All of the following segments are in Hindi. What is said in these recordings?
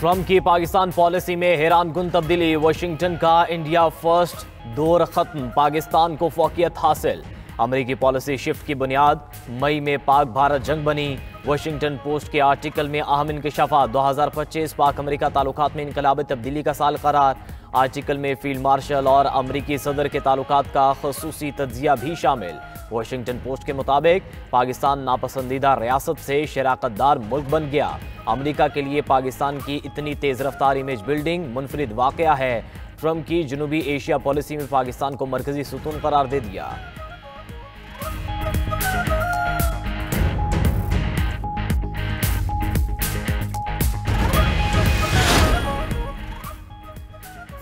ट्रंप की पाकिस्तान पॉलिसी में हैरानकुन तब्दीली। वाशिंगटन का इंडिया फर्स्ट दौर खत्म, पाकिस्तान को फौकियत हासिल। अमेरिकी पॉलिसी शिफ्ट की बुनियाद मई में पाक भारत जंग बनी। वाशिंगटन पोस्ट के आर्टिकल में अहम इंकशाफात। 2025 पाक अमेरिका ताल्लुकात में इनकलाबी तब्दीली का साल करार। आर्टिकल में फील्ड मार्शल और अमेरिकी सदर के ताल्लुकात का खसूसी तज्जिया भी शामिल। वाशिंगटन पोस्ट के मुताबिक पाकिस्तान नापसंदीदा रियासत से शराकतदार मुल्क बन गया। अमेरिका के लिए पाकिस्तान की इतनी तेज रफ्तार इमेज बिल्डिंग मुनफरिद वाकया है। ट्रंप की जनूबी एशिया पॉलिसी में पाकिस्तान को मरकजी सुतून करार दे दिया।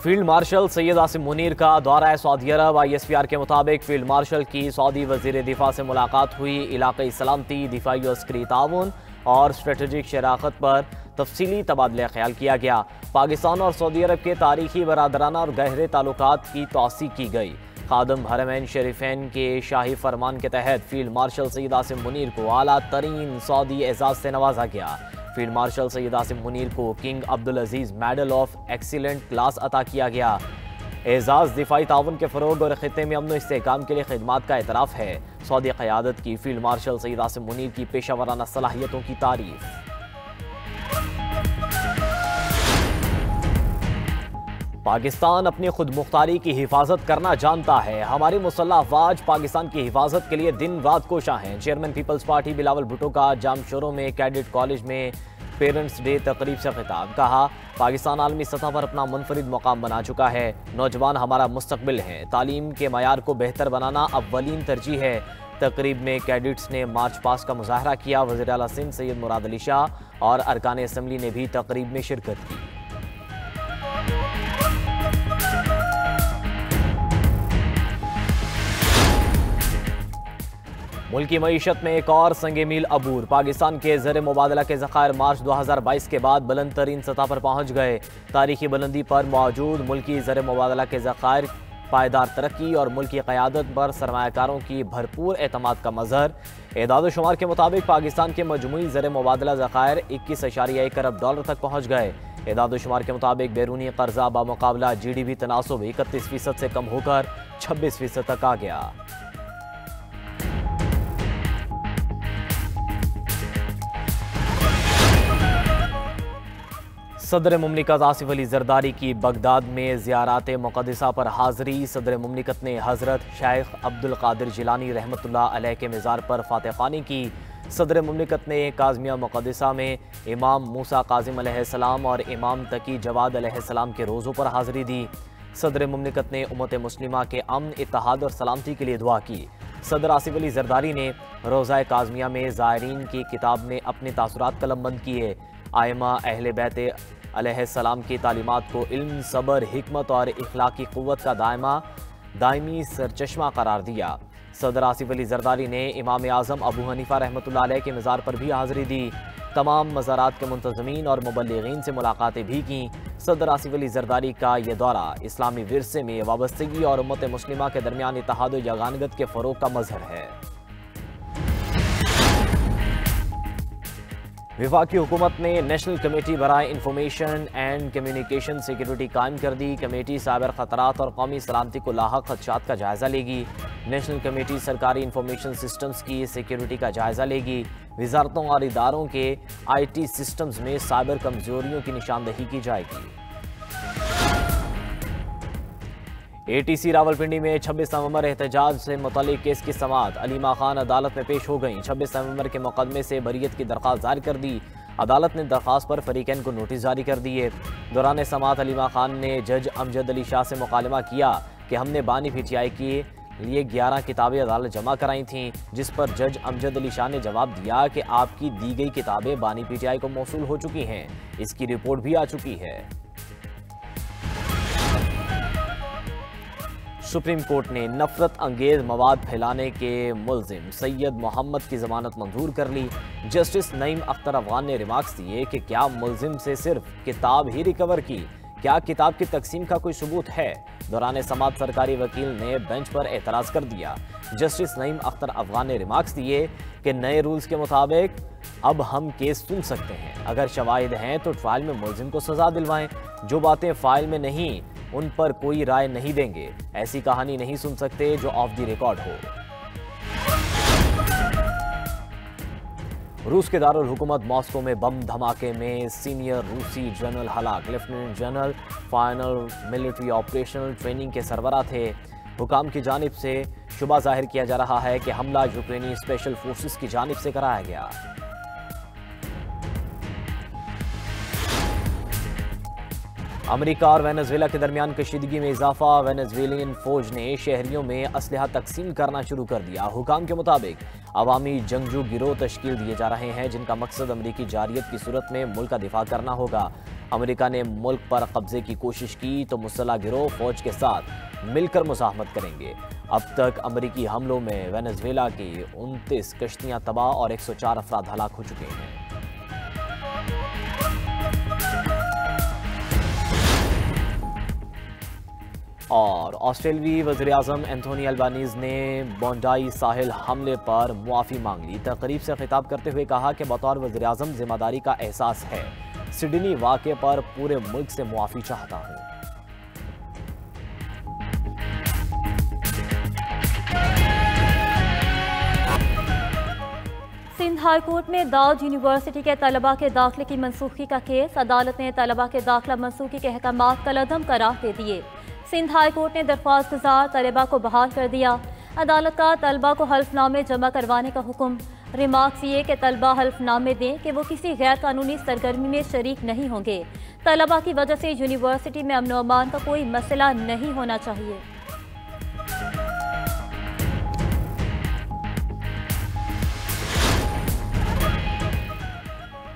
फील्ड मार्शल सैयद आसिम मुनीर का दौरा सऊदी अरब। ISPR के मुताबिक फील्ड मार्शल की सऊदी वजीर दिफा से मुलाकात हुई। इलाक़ाई सलामती, दिफाई और अस्करी ताउन और स्ट्रेटेजिक शराकत पर तफसीली तबादला ख्याल किया गया। पाकिस्तान और सऊदी अरब के तारीखी, बरादराना और गहरे ताल्लुकात की तौसी की गई। खादम हरमैन शरीफैन के शाही फरमान के तहत फील्ड मार्शल सैयद आसिम मुनीर को आला तरीन सऊदी एजाज से नवाजा गया। फील्ड मार्शल सैयद आसिम मुनीर को king Abdul Aziz medal of excellent class अता किया गया। एजाज दिफाई ताउन के फरोग और खित्ते में अमन इस्तेहकाम के लिए खिदमात का एतराफ़ है। सऊदी क़यादत की फील्ड मार्शल सैयद आसिम मुनीर की पेशावराना सलाहियतों की तारीफ। पाकिस्तान अपनी खुद मुख्तारी की हिफाजत करना जानता है। हमारी मुसल्लह अफवाज पाकिस्तान की हिफाजत के लिए दिन रात कोशा हैं। चेयरमैन पीपल्स पार्टी बिलावल भुट्टो का जामशोरों में कैडेट कॉलेज में पेरेंट्स डे तकरीब से खिताब। कहा, पाकिस्तान आलमी सतह पर अपना मुनफरिद मुकाम बना चुका है। नौजवान हमारा मुस्तकबिल है। तालीम के मयार को बेहतर बनाना अव्वलीन तरजीह है। तकरीब में कैडेट्स ने मार्च पास्ट का मुजाहरा किया। वज़ीर आला सिंध सैयद मुराद अली शाह और अरकान असम्बली ने भी तकरीब में शिरकत की। मुल्की मईशत में एक और संगे मील अबूर। पाकिस्तान के ज़र मुबादला के ज़खायर मार्च 2022 के बाद बुलंद तरीन सतह पर पहुँच गए। तारीखी बुलंदी पर मौजूद मुल्की ज़र मुबादला के ज़खायर पायदार तरक्की और मुल्की क़यादत पर सरमायाकारों की भरपूर एतमाद का मज़हर। एदाद-ओ-शुमार के मुताबिक पाकिस्तान के मजमूई ज़र मुबादला ज़खायर 21.1 अरब डॉलर तक पहुँच गए। एदाद-ओ-शुमार के मुताबिक बैरूनी कर्जा बामुकाबला GDP तनासुब 31% से कम होकर 26% तक आ गया। सदर मुमलिकत आसिफ अली जरदारी की बगदाद में ज़ियारात मुक़द्दसा पर हाज़री। सदर मुमलिकत ने हज़रत शेख अब्दुल क़ादिर जिलानी रहमतुल्लाह अलैह के मज़ार पर फ़ातिह ख़्वानी की। सदर मुमलिकत ने काज़मिया मुक़द्दसा में इमाम मूसा काज़िम अलैहिस्सलाम और इमाम तकी जवाद अलैहिस्सलाम के रोज़ों पर हाज़री दी। सदर मुमलिकत ने उम्मत मुस्लिमा के अमन, इत्तेहाद और सलामती के लिए दुआ की। सदर आसिफ अली जरदारी ने रोज़ा काज़मिया में ज़ायरीन की किताब में अपने तासुरात कलमबंद किए। आइमा अहले बैत अलैहिस्सलाम की तालीमात को इल्म, सब्र, हिकमत और इखलाकी क़ुव्वत का दायमी सरचश्मा करार दिया। सदर आसिफ अली जरदारी ने इमाम आज़म अबू हनीफा रहमतुल्लाह अलैह के मज़ार पर भी हाज़री दी। तमाम मज़ारात के मुंतज़मीन और मुबल्लिगीन से मुलाकातें भी की। सदर आसिफ अली जरदारी का यह दौरा इस्लामी विरसे में वाबस्तगी और उम्मत मुस्लिमा के दरमियान इत्तेहाद व यगानगत के फ़रोग़ का मज़हर है। वफाकी हुकूमत ने नेशनल कमेटी बराए इंफॉर्मेशन एंड कम्युनिकेशन सिक्योरिटी कायम कर दी। कमेटी साइबर ख़तरात और कौमी सलामती को लाहक खदशात का जायज़ा लेगी। नेशनल कमेटी सरकारी इंफॉर्मेशन सिस्टम्स की सिक्योरिटी का जायज़ा लेगी। वजारतों और इदारों के IT सिस्टम्स में साइबर कमज़ोरियों की निशानदही की जाएगी। ATC रावलपिंडी में 26 नवंबर एहतजाज से मुतल्लिक केस की समाअत। अलीमा खान अदालत में पेश हो गईं। 26 नवंबर के मुकदमे से बरीयत की दरख्वास्त जारी कर दी। अदालत ने दरख्वास्त पर फरीकैन को नोटिस जारी कर दिए। दौरान समाअत अलीमा खान ने जज अमजद अली शाह से मुकालमा किया कि हमने बानी PTI के लिए 11 किताबें अदालत जमा कराई थीं, जिस पर जज अमजद अली शाह ने जवाब दिया कि आपकी दी गई किताबें बानी PTI को मौसूल हो चुकी हैं। इसकी रिपोर्ट भी आ चुकी है। सुप्रीम कोर्ट ने नफरत अंगेज मवाद फैलाने के मुल्जिम सैयद मोहम्मद की जमानत मंजूर कर ली। जस्टिस नईम अख्तर अफगान ने रिमार्क्स दिए कि क्या मुल्जिम से सिर्फ किताब ही रिकवर की, क्या किताब की तकसीम का कोई सबूत है। दौरान समाअत सरकारी वकील ने बेंच पर एतराज़ कर दिया। जस्टिस नईम अख्तर अफगान ने रिमार्क्स दिए कि नए रूल्स के मुताबिक अब हम केस सुन सकते हैं। अगर शवाहिद हैं तो ट्रायल में मुलजिम को सजा दिलवाएं। जो बातें फाइल में नहीं, उन पर कोई राय नहीं देंगे। ऐसी कहानी नहीं सुन सकते जो ऑफ द रिकॉर्ड हो। रूस के दारुल हुकूमत मॉस्को में बम धमाके में सीनियर रूसी जनरल हलाक। Lieutenant general final military operational training के सरबराह थे। हुकाम की जानिब से शुबा जाहिर किया जा रहा है कि हमला यूक्रेनी स्पेशल फोर्सेस की जानिब से कराया गया। अमेरिका और वेनेजुएला के दरमियान कशीदगी में इजाफा। वेनेजुएलियन फौज ने शहरियों में असलहा तकसीम करना शुरू कर दिया। हुकाम के मुताबिक अवामी जंगजू गिरोह तश्कील दिए जा रहे हैं जिनका मकसद अमरीकी जारियत की सूरत में मुल्क का दिफा करना होगा। अमेरिका ने मुल्क पर कब्जे की कोशिश की तो मुसल्लह गिरोह फौज के साथ मिलकर मुज़ाहमत करेंगे। अब तक अमरीकी हमलों में वेनेजुएला की 29 कश्तियां तबाह और 104 अफराद हलाक हो चुके हैं। और ऑस्ट्रेलियाई वज़ीर-ए-आज़म एंथोनी अल्बानीज़ ने बोंडाई साहिल हमले पर मुआफ़ी मांग ली। तकरीब से खिताब करते हुए कहा कि बतौर वज़ीर-ए-आज़म जिम्मेदारी का एहसास है। सिडनी वाक़े पर पूरे मुल्क से मुआफ़ी चाहता हूँ। सिंध हाई कोर्ट में दाऊद यूनिवर्सिटी के तलबा के दाखिले की मनसूखी का केस। अदालत ने तलबा के दाखिला मनसूखी के अहकामात कलअदम करार दे दिए। सिंध हाई कोर्ट ने दरख्वास्त गुजार तलबा को बहाल कर दिया। अदालत का तलबा को हल्फनामे जमा करवाने का हुक्म। रिमार्क्स ये कि तलबा हल्फनामे दें कि वो किसी गैर कानूनी सरगर्मी में शरीक नहीं होंगे। तलबा की वजह से यूनिवर्सिटी में अमन व अमान का कोई मसला नहीं होना चाहिए।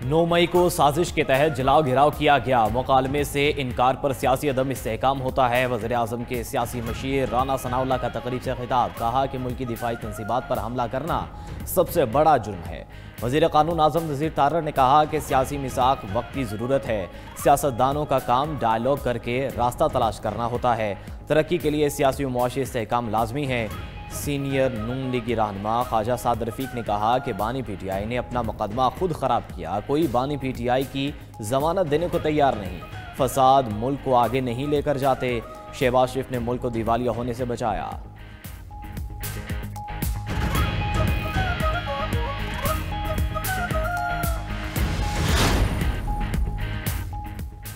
9 मई को साजिश के तहत जलाओ घिराव किया गया। मुकालमे से इनकार पर सियासी अदम इस्तेहकाम होता है। वज़ीर-ए-आज़म के सियासी मशीर राना सनाउल्लाह का तकरीब से खिताब। कहा कि मुल्की दिफाई तंसीबात पर हमला करना सबसे बड़ा जुर्म है। वज़ीर कानून आज़म नज़ीर तारर ने कहा कि सियासी मिसाक वक्त की ज़रूरत है। सियासतदानों का काम डायलॉग करके रास्ता तलाश करना होता है। तरक्की के लिए सियासी व मुआशी इस्तेहकाम लाजमी है। सीनियर नून लीगी रहनुमा ख्वाजा साद रफीक ने कहा कि बानी पीटीआई ने अपना मुकदमा खुद ख़राब किया। कोई बानी पीटीआई की जमानत देने को तैयार नहीं। फसाद मुल्क को आगे नहीं लेकर जाते। शहबाज शरीफ ने मुल्क को दिवालिया होने से बचाया।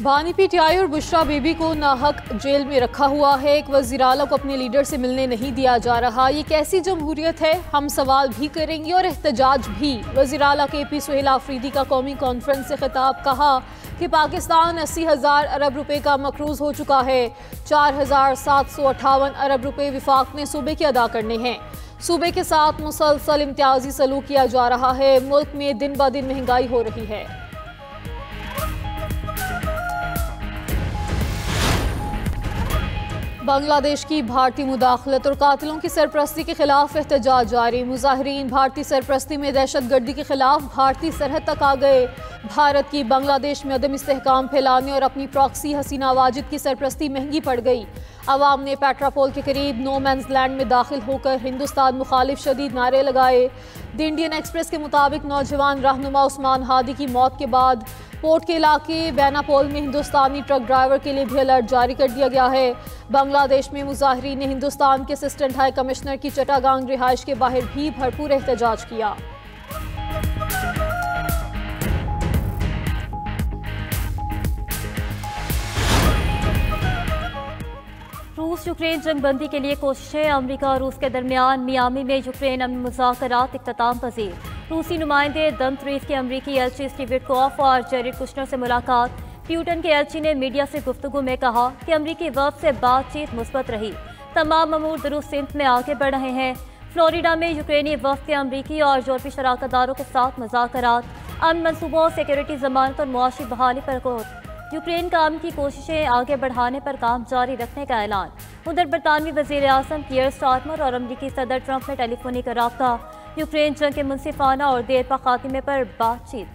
बानी पीटीआई और बुशरा बीबी को नाहक जेल में रखा हुआ है। एक वज़ीर आला को अपने लीडर से मिलने नहीं दिया जा रहा। ये कैसी जमहूरियत है? हम सवाल भी करेंगे और एहतजाज भी। वज़ीर आला KP सुहेल आफरीदी का कौमी कॉन्फ्रेंस से खिताब। कहा कि पाकिस्तान 80,000 अरब रुपए का मकरूज हो चुका है। 4,758 अरब रुपए विफाक ने सूबे के अदा करने हैं। सूबे के साथ मुसलसल इम्तियाजी सलूक किया जा रहा है। मुल्क में दिन ब दिन महंगाई हो रही है। बांग्लादेश की भारतीय मुदाखलत और कातिलों की सरपरस्ती के खिलाफ एहतजाज जारी। मुजाहिरीन भारतीय सरपरस्ती में दहशतगर्दी के खिलाफ भारतीय सरहद तक आ गए। भारत की बांग्लादेश में अदम इस्तेहकाम फैलाने और अपनी प्रॉक्सी हसीना वाजिद की सरपरस्ती महंगी पड़ गई। अवाम ने पेट्रापोल के करीब नो मैंस लैंड में दाखिल होकर हिंदुस्तान मुखालिफ शदीद नारे लगाए। द इंडियन एक्सप्रेस के मुताबिक नौजवान रहनुमा उस्मान हादी की मौत के बाद पोर्ट के इलाके बैनापोल में हिंदुस्तानी ट्रक ड्राइवर के लिए भी अलर्ट जारी कर दिया गया है। बांग्लादेश में मुजाहिरीन ने हिंदुस्तान के असिस्टेंट हाई कमिश्नर की चटागांग रिहाइश के बाहर भी भरपूर एहतजाज किया। रूस यूक्रेन जंग बंदी के लिए कोशिशें। अमेरिका और रूस के दरमियान मियामी में यूक्रेन अमन मुज़ाकरात इख्तिताम पजीर। रूसी नुमाइंदे दमत्रीफ के अमरीकी एलची स्टीव विटकॉफ और जेरेड कुशनर से मुलाकात। प्यूटन के एलची ने मीडिया से गुफ्तगू में कहा कि अमरीकी वफ़द से बातचीत मुस्बत रही। तमाम अमूर दुरुस्त सिमत में आगे बढ़ रहे हैं। फ्लोरिडा में यूक्रेनी वफ़द के अमरीकी और यूरोपी शराकतदारों के साथ मुज़ाकरात। अमन मनसूबों, सिक्योरिटी ज़मानत और मुआशी बहाली पर गौर। यूक्रेन का अमन की कोशिशें आगे बढ़ाने पर काम जारी रखने का ऐलान। उधर बरतानवी वज़ीर-ए-आज़म कियर स्टारमर और अमरीकी सदर ट्रंप में टेलीफोनिक रब्ता। यूक्रेन जंग के मुनसिफाना और देर पा खात्मे पर बातचीत।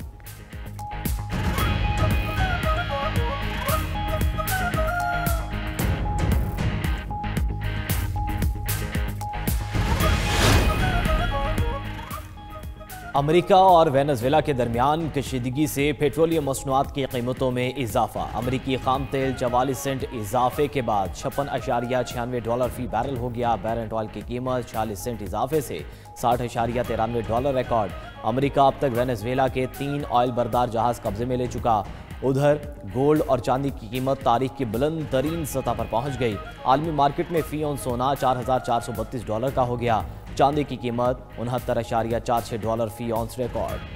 अमेरिका और वेनेजुएला के दरमियान कशीदगी से पेट्रोलियम मसनूआत की कीमतों में इजाफा। अमेरिकी खाम तेल 44 सेंट इजाफे के बाद $56.96 फी बैरल हो गया। बैरेंट ऑयल की कीमत 40 सेंट इजाफे से $60.93 रिकॉर्ड। अमेरिका अब तक वेनेजुएला के 3 ऑयल बरदार जहाज कब्जे में ले चुका। उधर गोल्ड और चांदी की कीमत तारीख की बुलंद तरीन सतह पर पहुंच गई। आलमी मार्केट में फी औंस सोना $4,432 का हो गया। चांदी की कीमत $69.46 फी औंस रिकॉर्ड।